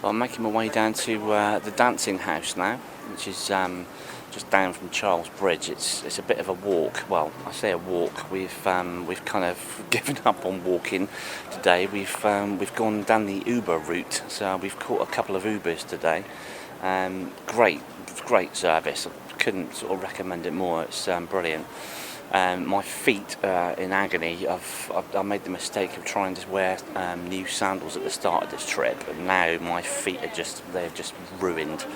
Well, I'm making my way down to the dancing house now, which is just down from Charles Bridge. It's a bit of a walk. Well, I say a walk. We've kind of given up on walking today. We've gone down the Uber route, so we've caught a couple of Ubers today. Great service. I couldn't sort of recommend it more. It's brilliant. My feet in agony. I made the mistake of trying to wear new sandals at the start of this trip, and now my feet are they're just ruined.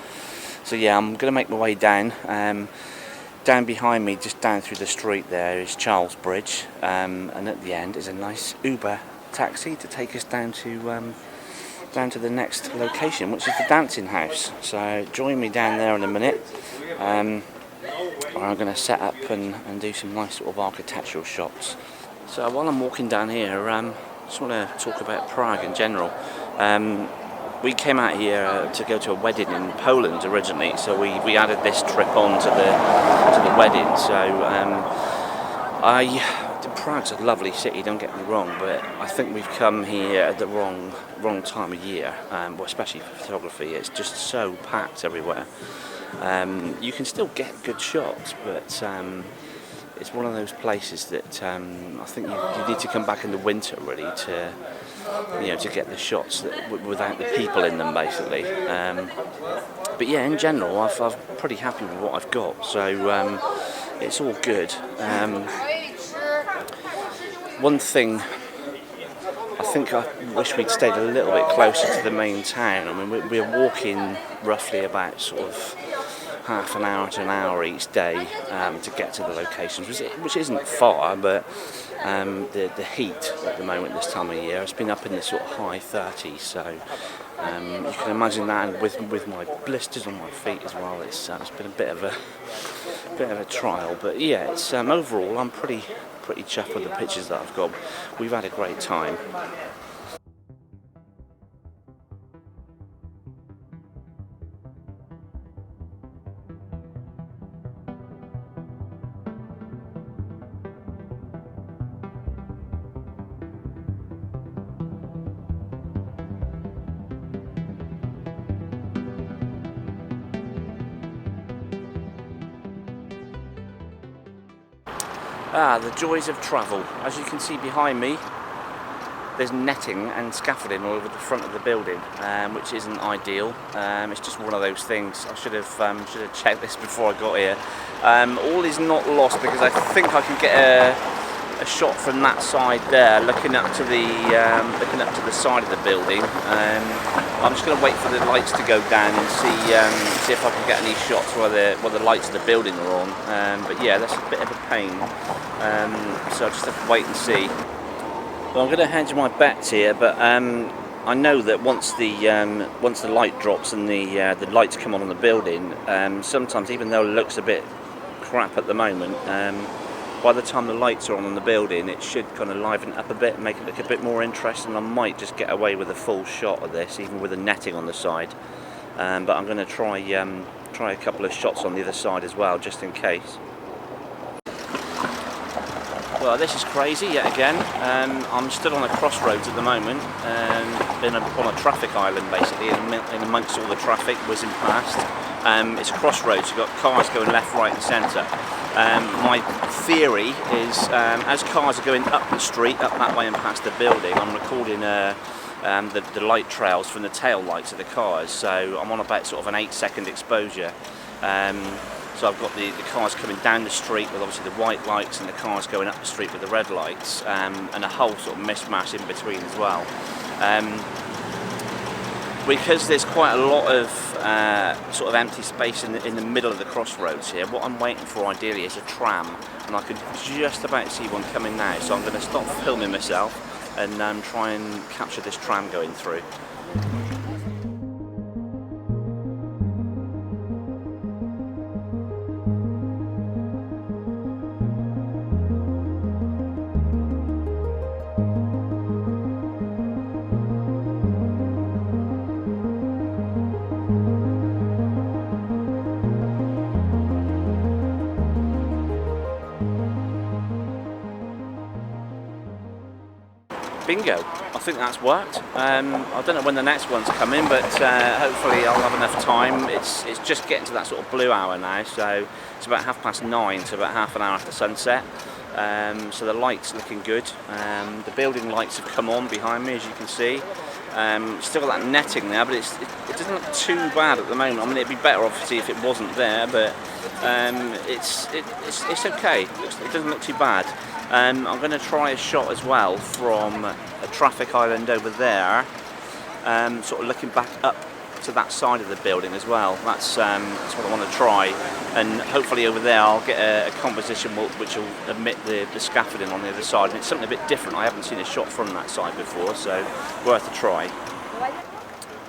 So yeah, I'm going to make my way down. Down behind me, just down through the street there, is Charles Bridge, and at the end is a nice Uber taxi to take us down to the next location, which is the dancing house. So join me down there in a minute. I'm going to set up and do some nice sort of architectural shots. So while I'm walking down here, I just want to talk about Prague in general. We came out here to go to a wedding in Poland originally, so we added this trip on to the wedding. So Prague's a lovely city, don't get me wrong, but I think we've come here at the wrong time of year, well, especially for photography. It's just so packed everywhere. You can still get good shots, but it's one of those places that I think you need to come back in the winter really to get the shots without the people in them, basically. But yeah, in general, I'm pretty happy with what I've got, so it's all good. One thing, I think I wish we'd stayed a little bit closer to the main town. I mean, we're walking roughly about sort of half an hour to an hour each day to get to the locations, which isn't far, but the heat at the moment this time of year, it's been up in the sort of high 30s, so you can imagine that, and with my blisters on my feet as well, it's been a bit of a trial. But yeah, it's overall I'm pretty chuffed with the pictures that I've got. We've had a great time. The joys of travel. As you can see behind me, there's netting and scaffolding all over the front of the building, which isn't ideal. It's just one of those things. I should have checked this before I got here. All is not lost, because I think I can get a shot from that side there, looking up to the side of the building. I'm just going to wait for the lights to go down and see if I can get any shots while the lights of the building are on. But yeah, that's a bit of a pain. So I'll just have to wait and see. Well, I'm going to hedge my bets here, but I know that once the light drops and the lights come on the building, sometimes, even though it looks a bit crap at the moment, by the time the lights are on the building, it should kind of liven it up a bit and make it look a bit more interesting. I might just get away with a full shot of this, even with the netting on the side. But I'm going to try a couple of shots on the other side as well, just in case. Well, this is crazy yet again. I'm still on a crossroads at the moment, on a traffic island basically, in amongst all the traffic whizzing past. It's a crossroads, you've got cars going left, right and centre. My theory is, as cars are going up the street, up that way and past the building, I'm recording the light trails from the tail lights of the cars, so I'm on about sort of an 8-second exposure. So I've got the cars coming down the street with obviously the white lights, and the cars going up the street with the red lights, and a whole sort of mishmash in between as well. Because there's quite a lot of sort of empty space in the middle of the crossroads here, what I'm waiting for ideally is a tram, and I could just about see one coming now, so I'm going to stop filming myself and try and capture this tram going through. bingo. I think that's worked. I don't know when the next one's coming, but hopefully I'll have enough time. It's just getting to that sort of blue hour now, so it's about 9:30, so about half an hour after sunset. So the light's looking good. The building lights have come on behind me, as you can see. Still got that netting there, but it doesn't look too bad at the moment. I mean, it'd be better obviously if it wasn't there, but it's okay. It doesn't look too bad. I'm going to try a shot as well from a traffic island over there, sort of looking back up to that side of the building as well. That's what I want to try, and hopefully over there I'll get a composition which will emit the scaffolding on the other side. And it's something a bit different. I haven't seen a shot from that side before, so worth a try.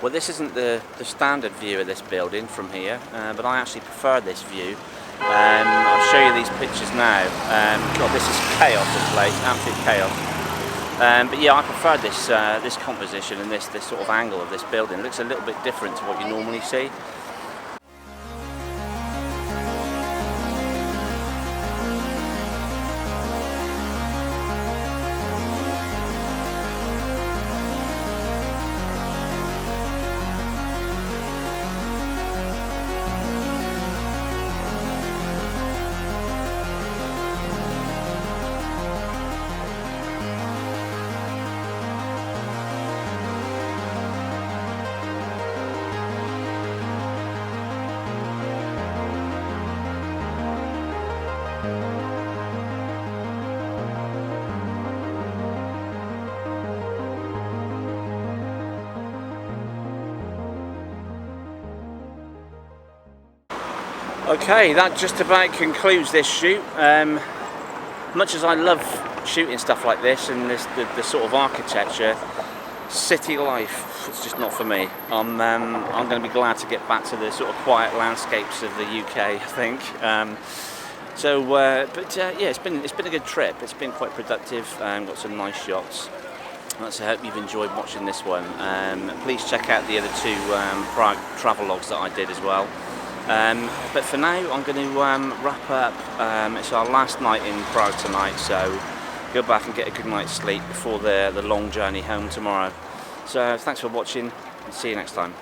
Well, this isn't the standard view of this building from here, but I actually prefer this view. I'll show you these pictures now. God, this is chaos, this place, absolute chaos. But yeah, I prefer this composition and this sort of angle of this building. It looks a little bit different to what you normally see. Okay, that just about concludes this shoot. Much as I love shooting stuff like this and the sort of architecture, city life, it's just not for me. I'm going to be glad to get back to the sort of quiet landscapes of the UK, I think. Yeah, it's been a good trip. It's been quite productive. Got some nice shots. So I hope you've enjoyed watching this one. Please check out the other two Prague travel logs that I did as well. But for now, I'm going to wrap up. It's our last night in Prague tonight, so go back and get a good night's sleep before the long journey home tomorrow. So thanks for watching, and see you next time.